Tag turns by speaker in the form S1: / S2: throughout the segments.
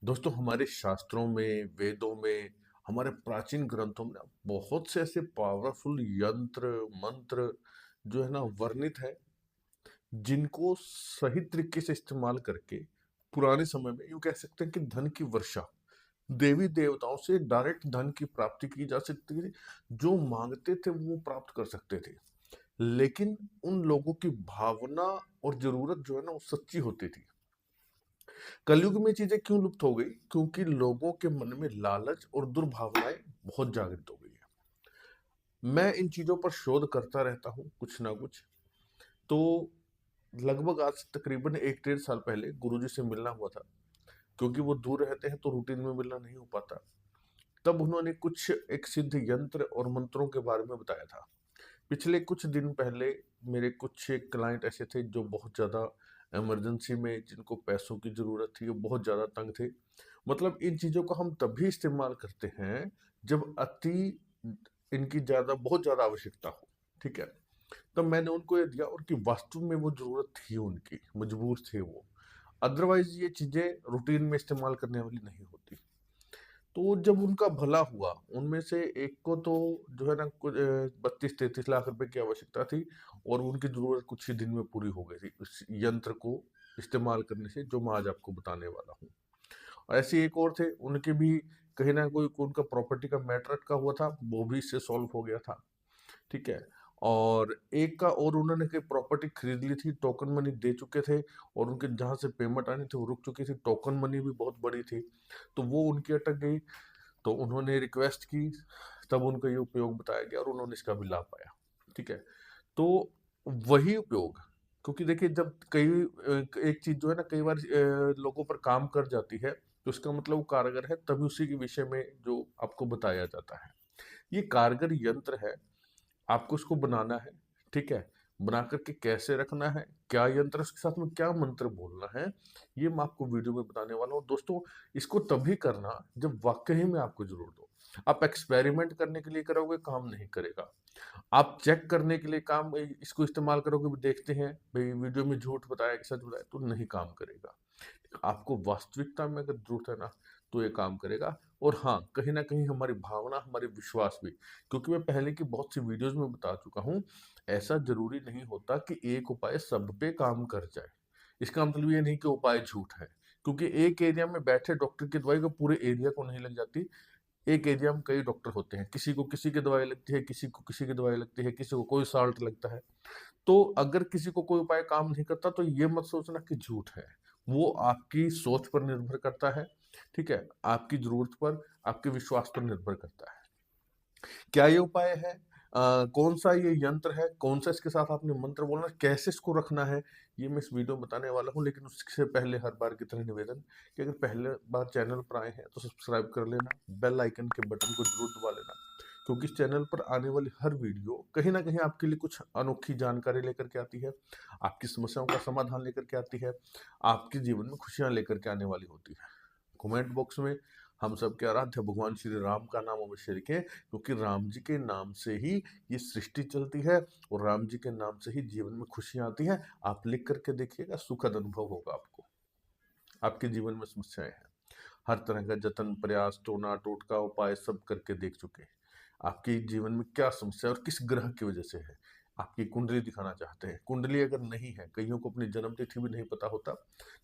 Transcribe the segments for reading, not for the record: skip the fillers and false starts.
S1: दोस्तों हमारे शास्त्रों में, वेदों में, हमारे प्राचीन ग्रंथों में ना बहुत से ऐसे पावरफुल यंत्र, मंत्र जो है ना वर्णित है, जिनको सही तरीके से इस्तेमाल करके पुराने समय में यूँ कह सकते हैं कि धन की वर्षा, देवी देवताओं से डायरेक्ट धन की प्राप्ति की जा सकती थी। जो माँगते थे वो प्राप्त कर सकते थे। लेकिन उन लोगों की भावना और ज़रूरत जो है ना वो सच्ची होती थी। कलयुग में चीजें क्यों लुप्त हो गई? क्योंकि लोगों के मन में लालच और दुर्भावनाएं बहुत जागृत हो गई है। मैं इन चीजों पर शोध करता रहता हूँ कुछ ना कुछ। तो लगभग आज से तकरीबन 1 डेढ़ साल पहले गुरुजी से मिलना हुआ था। क्योंकि वो दूर रहते हैं तो रूटीन में मिलना नहीं हो पाता। तब उन्होंने कुछ एक सिद्ध यंत्र और मंत्रों के बारे में बताया था। पिछले कुछ दिन पहले मेरे कुछ एक क्लाइंट ऐसे थे जो बहुत ज़्यादा इमरजेंसी में, जिनको पैसों की ज़रूरत थी, वो बहुत ज़्यादा तंग थे। मतलब इन चीज़ों को हम तभी इस्तेमाल करते हैं जब इनकी ज़्यादा बहुत ज़्यादा आवश्यकता हो। ठीक है? तब मैंने उनको ये दिया और कि वास्तव में वो ज़रूरत थी उनकी, मजबूर थे वो। अदरवाइज़ ये चीज़ें रूटीन में इस्तेमाल करने वाली नहीं होती। तो जब उनका भला हुआ, उनमें से एक को तो जो है ना कुछ 32-33 लाख रुपए की आवश्यकता थी और उनकी ज़रूरत कुछ ही दिन में पूरी हो गई थी उस यंत्र को इस्तेमाल करने से, जो मैं आज आपको बताने वाला हूँ। और ऐसे ही एक और थे, उनके भी कहीं न कोई उनका प्रॉपर्टी का मैटर अटका हुआ था, वो भी इससे सॉल्व हो गया था। ठीक है? और एक का और उन्होंने कोई प्रॉपर्टी खरीद ली थी, टोकन मनी दे चुके थे और उनके जहाँ से पेमेंट आनी थी वो रुक चुकी थी, टोकन मनी भी बहुत बड़ी थी, तो वो उनकी अटक गई। तो उन्होंने रिक्वेस्ट की, तब उनको ये उपयोग बताया गया और उन्होंने इसका भी लाभ पाया। ठीक है? तो वही उपयोग, क्योंकि देखिए जब एक चीज़ जो है ना कई बार लोगों पर काम कर जाती है, तो इसका मतलब वो कारगर है, तभी उसी के विषय में जो आपको बताया जाता है। ये कारगर यंत्र है, आपको उसको बनाना है, ठीक है? बना कर के कैसे रखना है, क्या यंत्र उसके साथ में क्या मंत्र बोलना है, ये मैं आपको वीडियो में बताने वाला हूँ। दोस्तों, इसको तभी करना जब वाक़ई में आपको ज़रूरत हो। आप एक्सपेरिमेंट करने के लिए करोगे, काम नहीं करेगा। आप चेक करने के लिए इसको इस्तेमाल करोगे, देखते हैं भई वीडियो में झूठ बताया कि सच बताया, तो नहीं काम करेगा। आपको वास्तविकता में अगर ज़रूरत है ना, तो ये काम करेगा। और हाँ, कहीं न कहीं हमारी भावना, हमारे विश्वास भी, क्योंकि मैं पहले की बहुत सी वीडियोज़ में बता चुका हूँ, ऐसा ज़रूरी नहीं होता कि एक उपाय सब पे काम कर जाए। इसका मतलब ये नहीं कि उपाय झूठ है, क्योंकि एक एरिया में बैठे डॉक्टर की दवाई को पूरे एरिया को नहीं लग जाती। एक एरिया में कई डॉक्टर होते हैं, किसी को किसी की दवाई लगती है, किसी को किसी की दवाई लगती है, किसी को कोई साल्ट लगता है। तो अगर किसी को कोई उपाय काम नहीं करता तो ये मत सोचना कि झूठ है। वो आपकी सोच पर निर्भर करता है, ठीक है? आपकी ज़रूरत पर, आपके विश्वास पर निर्भर करता है। क्या ये उपाय है? कौन-सा ये यंत्र है? कौन-सा इसके साथ आपने मंत्र बोलना है? कैसे इसको रखना है? ये मैं इस वीडियो में बताने वाला हूँ, लेकिन उससे पहले हर बार की तरह निवेदन कि अगर पहले बार चैनल पर आए हैं तो सब्सक्राइब कर लेना, बेल आइकन के बटन को ज़रूर दबा लेना, क्योंकि इस चैनल पर आने वाली हर वीडियो कहीं न कहीं आपके लिए कुछ अनोखी जानकारी लेकर के आती है, आपकी समस्याओं का समाधान लेकर के आती है, आपके जीवन में खुशियाँ लेकर के आने वाली होती है। कमेंट बॉक्स में हम सबके आराध्य भगवान श्री राम का नाम अवश्य लिखें, क्योंकि राम जी के नाम से ही ये सृष्टि चलती है और राम जी के नाम से ही जीवन में खुशियाँ आती हैं। आप लिख करके देखिएगा, सुखद अनुभव होगा आपको। आपके जीवन में समस्याएँ हैं, हर तरह का जतन, प्रयास, टोना, टोटका, उपाय सब करके देख चुके हैं। आपके जीवन में क्या समस्या है और किस ग्रह की वजह से है? आपकी कुंडली दिखाना चाहते हैं। कुंडली अगर नहीं है, कइयों को अपनी जन्म तिथि भी नहीं पता होता,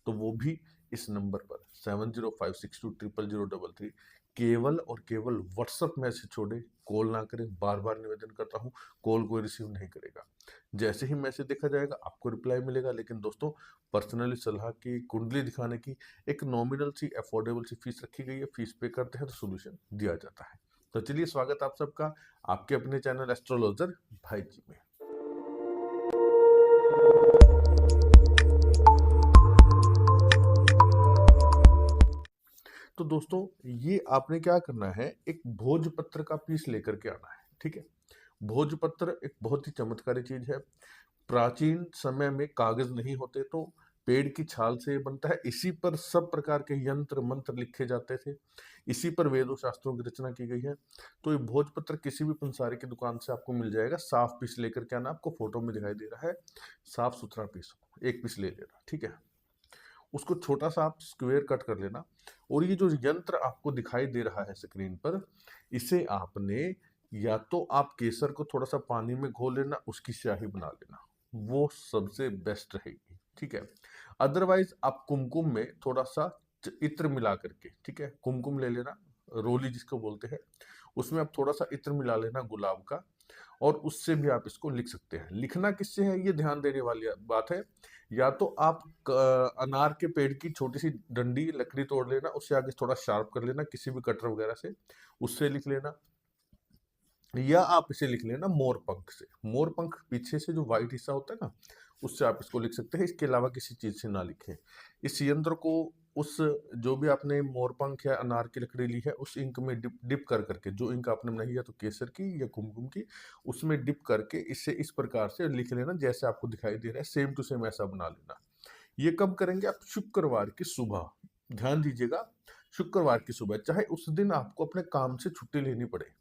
S1: तो वो भी इस नंबर पर 7056200033 केवल और केवल व्हाट्सएप मैसेज छोड़ें, कॉल ना करें। बार-बार निवेदन करता हूँ, कॉल कोई रिसीव नहीं करेगा। जैसे ही मैसेज देखा जाएगा, आपको रिप्लाई मिलेगा, लेकिन दोस्तों पर्सनली सलाह की, कुंडली दिखाने की एक नॉमिनल सी अफोर्डेबल सी फीस रखी गई है। फीस पे करते हैं तो सॉल्यूशन दिया जाता है। तो चलिए, स्वागत आप सबका आपके अपने चैनल एस्ट्रोलॉजर भाई जी में। तो दोस्तों, ये आपने क्या करना है, एक भोजपत्र का पीस लेकर के आना है, ठीक है? भोजपत्र एक बहुत ही चमत्कारी चीज है। प्राचीन समय में कागज नहीं होते तो पेड़ की छाल से ये बनता है। इसी पर सब प्रकार के यंत्र मंत्र लिखे जाते थे। इसी पर वेदों शास्त्रों की रचना की गई है। तो ये भोजपत्र किसी भी पंसारी की दुकान से आपको मिल जाएगा। साफ पीस लेकर के आना, आपको फोटो में दिखाई दे रहा है, साफ सुथरा पीस, एक पीस ले लेना, ठीक है? उसको छोटा सा आप स्क्वायर कट कर लेना। और ये जो यंत्र आपको दिखाई दे रहा है स्क्रीन पर, इसे आपने या तो आप केसर को थोड़ा सा पानी में घोल लेना, उसकी स्याही बना लेना, वो सबसे बेस्ट रहेगी, ठीक है। अदरवाइज आप कुमकुम में थोड़ा सा इत्र मिला करके, ठीक है, कुमकुम ले लेना, रोली जिसको बोलते हैं, उसमें आप थोड़ा सा इत्र मिला लेना गुलाब का, और उससे भी आप इसको लिख सकते हैं। लिखना किससे है, ये ध्यान देने वाली बात है। या तो आप अनार के पेड़ की छोटी सी डंडी लकड़ी तोड़ लेना, उससे आगे थोड़ा शार्प कर लेना किसी भी कटर वगैरह से, उससे लिख लेना। या आप इसे लिख लेना मोर पंख से, मोर पंख पीछे से जो व्हाइट हिस्सा होता है ना, उससे आप इसको लिख सकते हैं। इसके अलावा किसी चीज से ना लिखें। इस यंत्र को उस जो भी आपने मोर पंख या अनार की लकड़ी ली है उस इंक में डिप कर करके, जो इंक आपने बनाई है तो केसर की या कुमकुम की, उसमें डिप करके इसे इस प्रकार से लिख लेना जैसे आपको दिखाई दे रहा है, सेम टू सेम ऐसा बना लेना। ये कब करेंगे आप, शुक्रवार की सुबह, ध्यान दीजिएगा, शुक्रवार की सुबह, चाहे उस दिन आपको अपने काम से छुट्टी लेनी पड़े।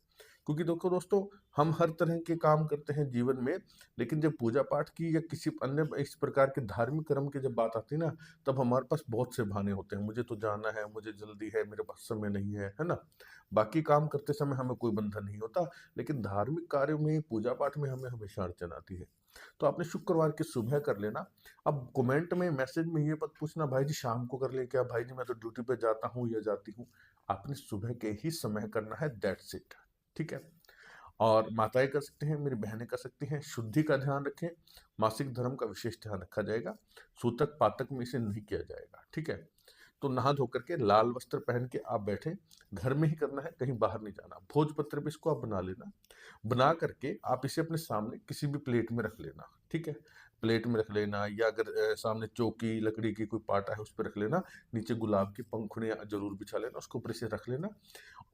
S1: क्योंकि देखो दोस्तों, हम हर तरह के काम करते हैं जीवन में, लेकिन जब पूजा पाठ की या किसी अन्य इस प्रकार के धार्मिक कर्म की जब बात आती है ना, तब हमारे पास बहुत से बहाने होते हैं। मुझे तो जाना है, मुझे जल्दी है, मेरे पास समय नहीं है ना। बाकी काम करते समय हमें कोई बंधन नहीं होता, लेकिन धार्मिक कार्य में, पूजा पाठ में हमें हमेशा अड़चन आती है। तो आपने शुक्रवार की सुबह कर लेना। अब कमेंट में, मैसेज में ये मत पूछना भाई जी शाम को कर ले क्या, भाई जी मैं तो ड्यूटी पे जाता हूँ या जाती हूँ। आपने सुबह के ही समय करना है, दैट्स इट, ठीक है। और माताएं कर सकते हैं, मेरी बहनें कर सकती हैं। शुद्धि का ध्यान रखें, मासिक धर्म का विशेष ध्यान रखा जाएगा, सूतक पातक में इसे नहीं किया जाएगा, ठीक है। तो नहा धो करके लाल वस्त्र पहन के आप बैठे, घर में ही करना है, कहीं बाहर नहीं जाना। भोजपत्र भी इसको आप बना लेना, बना करके आप इसे अपने सामने किसी भी प्लेट में रख लेना, ठीक है। प्लेट में रख लेना, या अगर सामने चौकी लकड़ी की कोई पाटा है उस पर रख लेना, नीचे गुलाब की पंखुड़ियां जरूर बिछा लेना, उसके ऊपर इसे रख लेना।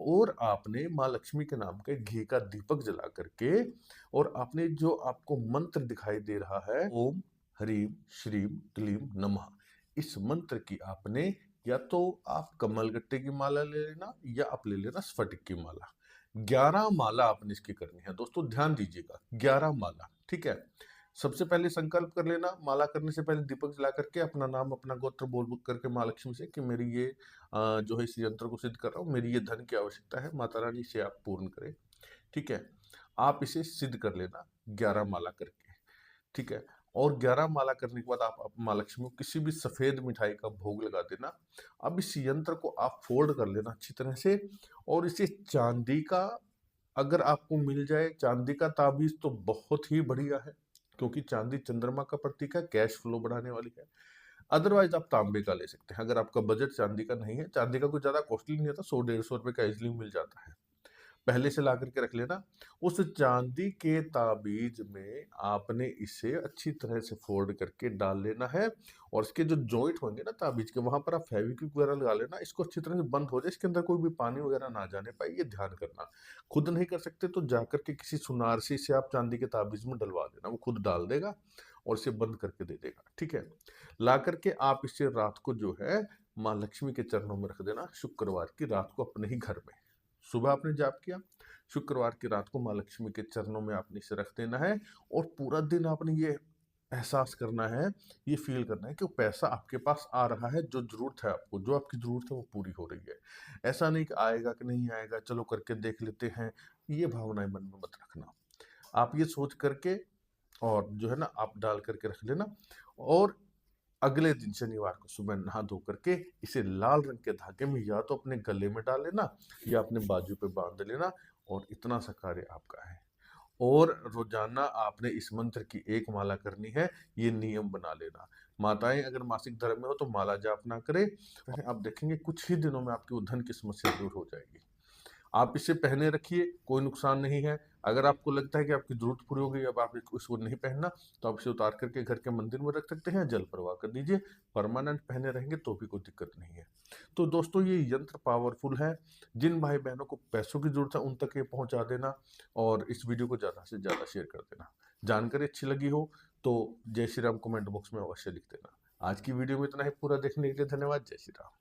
S1: और आपने माँ लक्ष्मी के नाम के घी का दीपक जला करके, और आपने जो आपको मंत्र दिखाई दे रहा है, ओम ह्रीम श्रीम क्लीम नमः, इस मंत्र की आपने, या तो आप कमलगट्टे की माला ले लेना, या आप ले लेना स्फटिक की माला। 11 माला आपने इसकी करनी है दोस्तों, ध्यान दीजिएगा, 11 माला, ठीक है। सबसे पहले संकल्प कर लेना, माला करने से पहले दीपक जला करके अपना नाम अपना गोत्र बोल बोल करके माँ लक्ष्मी से कि मेरी ये जो है इस यंत्र को सिद्ध कर रहा हूँ, मेरी ये धन की आवश्यकता है, माता रानी इसे आप पूर्ण करें, ठीक है। आप इसे सिद्ध कर लेना 11 माला करके, ठीक है। और 11 माला करने के बाद आप माँ लक्ष्मी को किसी भी सफेद मिठाई का भोग लगा देना। अब इस यंत्र को आप फोल्ड कर लेना अच्छी तरह से, और इसे चांदी का, अगर आपको मिल जाए चांदी का ताबीज तो बहुत ही बढ़िया है, क्योंकि चांदी चंद्रमा का प्रतीक है, कैश फ्लो बढ़ाने वाली है। अदरवाइज आप तांबे का ले सकते हैं, अगर आपका बजट चांदी का नहीं है। चांदी का कुछ ज्यादा कॉस्टली नहीं होता, 100-150 रुपए का इजिली मिल जाता है, पहले से ला करके रख लेना। उस चांदी के ताबीज में आपने इसे अच्छी तरह से फोल्ड करके डाल लेना है, और इसके जो जॉइंट होंगे ना ताबीज के, वहां पर आप फेविक्विक वगैरह लगा लेना, इसको अच्छी तरह से बंद हो जाए, इसके अंदर कोई भी पानी वगैरह ना जाने पाए, ये ध्यान करना। खुद नहीं कर सकते तो जाकर के किसी सुनार से इसे आप चांदी के ताबीज में डलवा देना, वो खुद डाल देगा और इसे बंद करके दे देगा, ठीक है। ला करके आप इसे रात को जो है माँ लक्ष्मी के चरणों में रख देना, शुक्रवार की रात को अपने ही घर में। सुबह आपने जाप किया, शुक्रवार की रात को माँ लक्ष्मी के चरणों में आपने इसे रख देना है, और पूरा दिन आपने ये एहसास करना है, ये फील करना है कि वो पैसा आपके पास आ रहा है, जो जरूरत है आपको, जो आपकी जरूरत है वो पूरी हो रही है। ऐसा नहीं कि आएगा कि नहीं आएगा, चलो करके देख लेते हैं, ये भावनाएं मन में मत रखना। आप ये सोच करके, और जो है ना आप डाल करके रख लेना, और अगले दिन शनिवार को सुबह नहा धो करके इसे लाल रंग के धागे में या तो अपने गले में डाल लेना, या अपने बाजू पे बांध लेना, और इतना सा कार्य आपका है। और रोजाना आपने इस मंत्र की एक माला करनी है, ये नियम बना लेना। माताएं अगर मासिक धर्म में हो तो माला जाप ना करें, आप देखेंगे कुछ ही दिनों में आपकी वो धन की समस्या दूर हो जाएगी। आप इसे पहने रखिए, कोई नुकसान नहीं है। अगर आपको लगता है कि आपकी जरूरत पूरी हो गई, अब आप इसको नहीं पहनना, तो आप इसे उतार करके घर के मंदिर में रख सकते हैं, जल प्रवाह कर दीजिए। परमानेंट पहने रहेंगे तो भी कोई दिक्कत नहीं है। तो दोस्तों ये यंत्र पावरफुल है, जिन भाई बहनों को पैसों की जरूरत है उन तक ये पहुंचा देना, और इस वीडियो को ज़्यादा से ज़्यादा शेयर कर देना। जानकारी अच्छी लगी हो तो जय श्री राम कमेंट बॉक्स में अवश्य लिख देना। आज की वीडियो में इतना ही, पूरा देखने के लिए धन्यवाद। जय श्री राम।